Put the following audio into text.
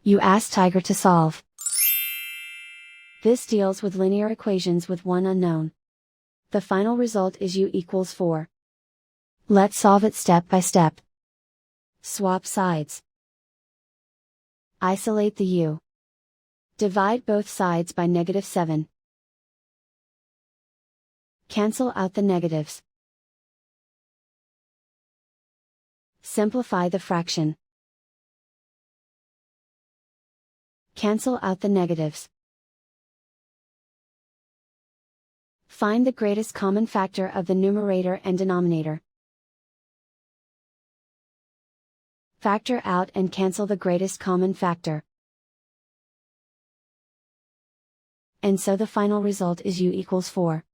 You ask Tiger to solve. This deals with linear equations with one unknown. The final result is u equals 4. Let's solve it step by step. Swap sides. Isolate the u. Divide both sides by -7. Cancel out the negatives. Simplify the fraction. Cancel out the negatives. Find the greatest common factor of the numerator and denominator. Factor out and cancel the greatest common factor. And so the final result is u equals 4.